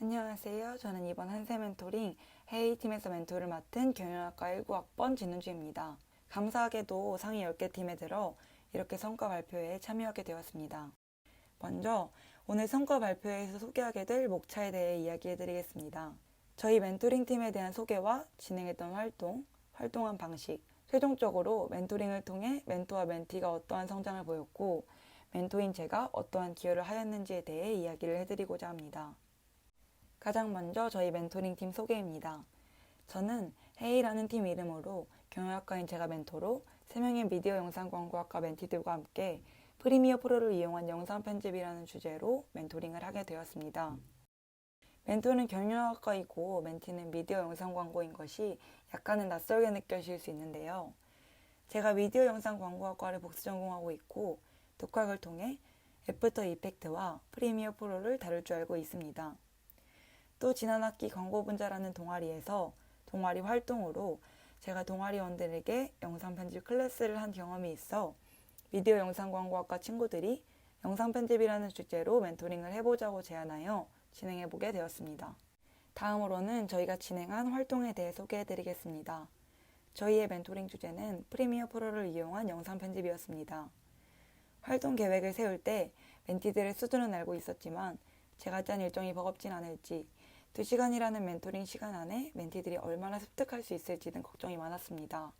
안녕하세요. 저는 이번 한세 멘토링 헤이팀에서 멘토를 맡은 경영학과 19학번 진우주입니다. 감사하게도 상위 10개 팀에 들어 이렇게 성과 발표에 참여하게 되었습니다. 먼저 오늘 성과 발표에서 소개하게 될 목차에 대해 이야기해드리겠습니다. 저희 멘토링 팀에 대한 소개와 진행했던 활동한 방식, 최종적으로 멘토링을 통해 멘토와 멘티가 어떠한 성장을 보였고 멘토인 제가 어떠한 기여를 하였는지에 대해 이야기를 해드리고자 합니다. 가장 먼저 저희 멘토링 팀 소개입니다. 저는 헤이라는 팀 이름으로 경영학과인 제가 멘토로 3명의 미디어 영상 광고학과 멘티들과 함께 프리미어 프로를 이용한 영상 편집이라는 주제로 멘토링을 하게 되었습니다. 멘토는 경영학과이고 멘티는 미디어 영상 광고인 것이 약간은 낯설게 느껴질 수 있는데요. 제가 미디어 영상 광고학과를 복수 전공하고 있고 독학을 통해 애프터 이펙트와 프리미어 프로를 다룰 줄 알고 있습니다. 또 지난 학기 광고분자라는 동아리에서 동아리 활동으로 제가 동아리원들에게 영상 편집 클래스를 한 경험이 있어 미디어 영상광고학과 친구들이 영상 편집이라는 주제로 멘토링을 해보자고 제안하여 진행해보게 되었습니다. 다음으로는 저희가 진행한 활동에 대해 소개해드리겠습니다. 저희의 멘토링 주제는 프리미어 프로를 이용한 영상 편집이었습니다. 활동 계획을 세울 때 멘티들의 수준은 알고 있었지만 제가 짠 일정이 버겁진 않을지 2시간이라는 멘토링 시간 안에 멘티들이 얼마나 습득할 수 있을지 등 걱정이 많았습니다.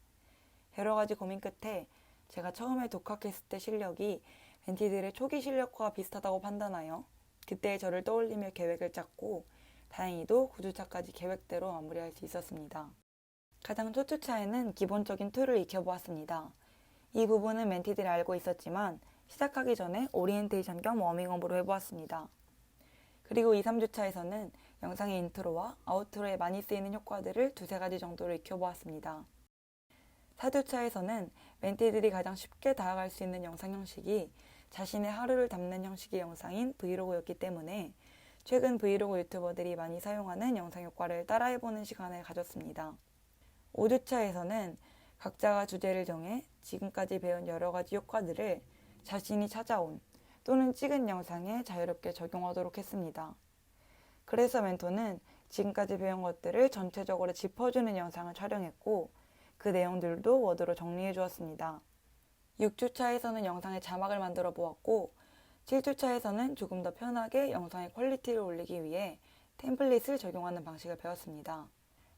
여러 가지 고민 끝에 제가 처음에 독학했을 때 실력이 멘티들의 초기 실력과 비슷하다고 판단하여 그때의 저를 떠올리며 계획을 짰고 다행히도 9주차까지 계획대로 마무리할 수 있었습니다. 가장 첫 주차에는 기본적인 툴을 익혀보았습니다. 이 부분은 멘티들이 알고 있었지만 시작하기 전에 오리엔테이션 겸 워밍업으로 해보았습니다. 그리고 2, 3주차에서는 영상의 인트로와 아우트로에 많이 쓰이는 효과들을 2-3가지 정도를 익혀보았습니다. 4주차에서는 멘티들이 가장 쉽게 다가갈 수 있는 영상 형식이 자신의 하루를 담는 형식의 영상인 브이로그였기 때문에 최근 브이로그 유튜버들이 많이 사용하는 영상 효과를 따라해보는 시간을 가졌습니다. 5주차에서는 각자가 주제를 정해 지금까지 배운 여러 가지 효과들을 자신이 찾아온 또는 찍은 영상에 자유롭게 적용하도록 했습니다. 그래서 멘토는 지금까지 배운 것들을 전체적으로 짚어주는 영상을 촬영했고 그 내용들도 워드로 정리해 주었습니다. 6주차에서는 영상의 자막을 만들어 보았고 7주차에서는 조금 더 편하게 영상의 퀄리티를 올리기 위해 템플릿을 적용하는 방식을 배웠습니다.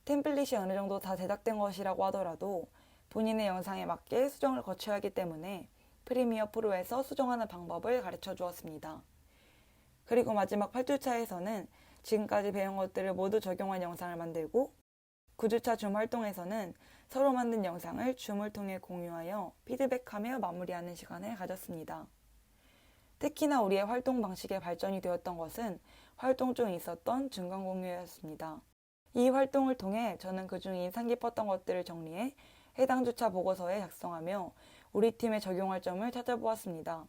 템플릿이 어느 정도 다 제작된 것이라고 하더라도 본인의 영상에 맞게 수정을 거쳐야 하기 때문에 프리미어 프로에서 수정하는 방법을 가르쳐 주었습니다. 그리고 마지막 8주차에서는 지금까지 배운 것들을 모두 적용한 영상을 만들고 9주차 줌 활동에서는 서로 만든 영상을 줌을 통해 공유하여 피드백하며 마무리하는 시간을 가졌습니다. 특히나 우리의 활동 방식의 발전이 되었던 것은 활동 중 있었던 중간 공유였습니다. 이 활동을 통해 저는 그중 인상 깊었던 것들을 정리해 해당 주차 보고서에 작성하며 우리 팀에 적용할 점을 찾아보았습니다.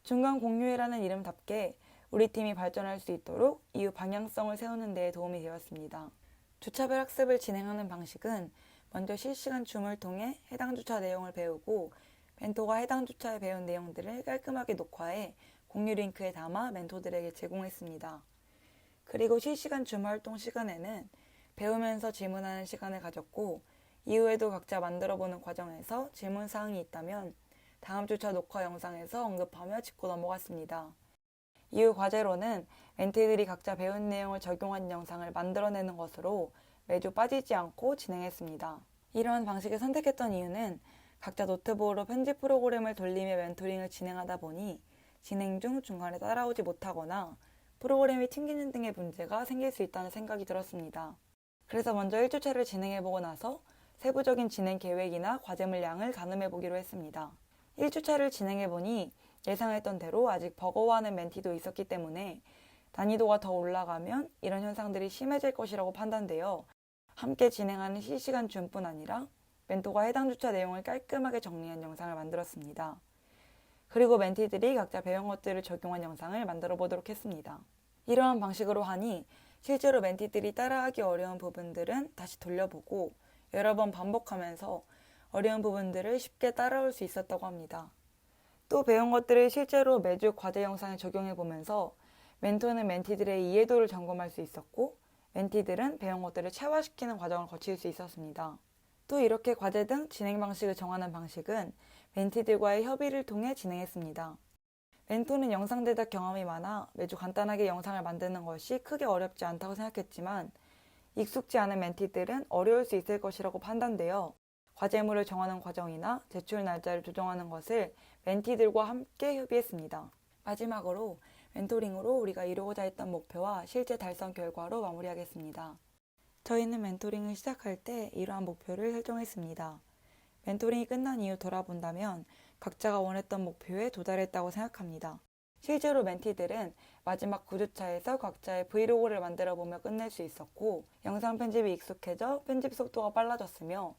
중간 공유회라는 이름답게 우리 팀이 발전할 수 있도록 이후 방향성을 세우는 데 도움이 되었습니다. 주차별 학습을 진행하는 방식은 먼저 실시간 줌을 통해 해당 주차 내용을 배우고 멘토가 해당 주차에 배운 내용들을 깔끔하게 녹화해 공유 링크에 담아 멘토들에게 제공했습니다. 그리고 실시간 줌 활동 시간에는 배우면서 질문하는 시간을 가졌고 이후에도 각자 만들어보는 과정에서 질문사항이 있다면 다음 주차 녹화 영상에서 언급하며 짚고 넘어갔습니다. 이후 과제로는 멘티들이 각자 배운 내용을 적용한 영상을 만들어내는 것으로 매주 빠지지 않고 진행했습니다. 이러한 방식을 선택했던 이유는 각자 노트북으로 편집 프로그램을 돌리며 멘토링을 진행하다 보니 진행 중 중간에 따라오지 못하거나 프로그램이 튕기는 등의 문제가 생길 수 있다는 생각이 들었습니다. 그래서 먼저 1주차를 진행해보고 나서 세부적인 진행 계획이나 과제물 양을 가늠해보기로 했습니다. 1주차를 진행해보니 예상했던 대로 아직 버거워하는 멘티도 있었기 때문에 난이도가 더 올라가면 이런 현상들이 심해질 것이라고 판단되어 함께 진행하는 실시간 줌뿐 아니라 멘토가 해당 주차 내용을 깔끔하게 정리한 영상을 만들었습니다. 그리고 멘티들이 각자 배운 것들을 적용한 영상을 만들어 보도록 했습니다. 이러한 방식으로 하니 실제로 멘티들이 따라하기 어려운 부분들은 다시 돌려보고 여러 번 반복하면서 어려운 부분들을 쉽게 따라올 수 있었다고 합니다. 또 배운 것들을 실제로 매주 과제 영상에 적용해 보면서 멘토는 멘티들의 이해도를 점검할 수 있었고, 멘티들은 배운 것들을 체화시키는 과정을 거칠 수 있었습니다. 또 이렇게 과제 등 진행 방식을 정하는 방식은 멘티들과의 협의를 통해 진행했습니다. 멘토는 영상 제작 경험이 많아 매주 간단하게 영상을 만드는 것이 크게 어렵지 않다고 생각했지만, 익숙지 않은 멘티들은 어려울 수 있을 것이라고 판단되어 과제물을 정하는 과정이나 제출 날짜를 조정하는 것을 멘티들과 함께 협의했습니다. 마지막으로 멘토링으로 우리가 이루고자 했던 목표와 실제 달성 결과로 마무리하겠습니다. 저희는 멘토링을 시작할 때 이러한 목표를 설정했습니다. 멘토링이 끝난 이후 돌아본다면 각자가 원했던 목표에 도달했다고 생각합니다. 실제로 멘티들은 마지막 9주차에서 각자의 브이로그를 만들어보며 끝낼 수 있었고, 영상 편집이 익숙해져 편집 속도가 빨라졌으며,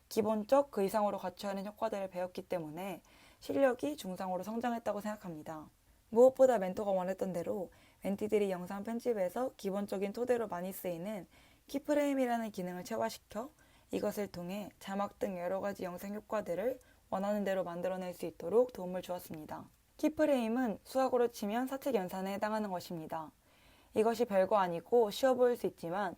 기본적 그 이상으로 갖춰야 하는 효과들을 배웠기 때문에 실력이 중상으로 성장했다고 생각합니다. 무엇보다 멘토가 원했던 대로 멘티들이 영상 편집에서 기본적인 토대로 많이 쓰이는 키프레임이라는 기능을 체화시켜 이것을 통해 자막 등 여러 가지 영상 효과들을 원하는 대로 만들어낼 수 있도록 도움을 주었습니다. 키프레임은 수학으로 치면 사칙 연산에 해당하는 것입니다. 이것이 별거 아니고 쉬워 보일 수 있지만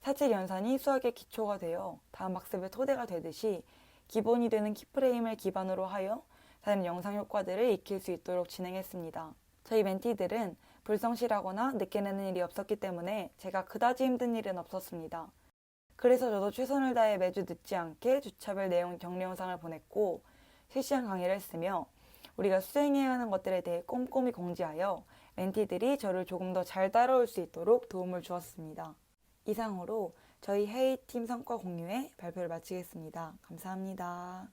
사칙 연산이 수학의 기초가 되어 다음 학습의 토대가 되듯이 기본이 되는 키프레임을 기반으로 하여 다른 영상 효과들을 익힐 수 있도록 진행했습니다. 저희 멘티들은 불성실하거나 늦게 내는 일이 없었기 때문에 제가 그다지 힘든 일은 없었습니다. 그래서 저도 최선을 다해 매주 늦지 않게 주차별 내용 정리 영상을 보냈고 실시간 강의를 했으며, 우리가 수행해야 하는 것들에 대해 꼼꼼히 공지하여 멘티들이 저를 조금 더 잘 따라올 수 있도록 도움을 주었습니다. 이상으로 저희 회의팀 성과 공유회 발표를 마치겠습니다. 감사합니다.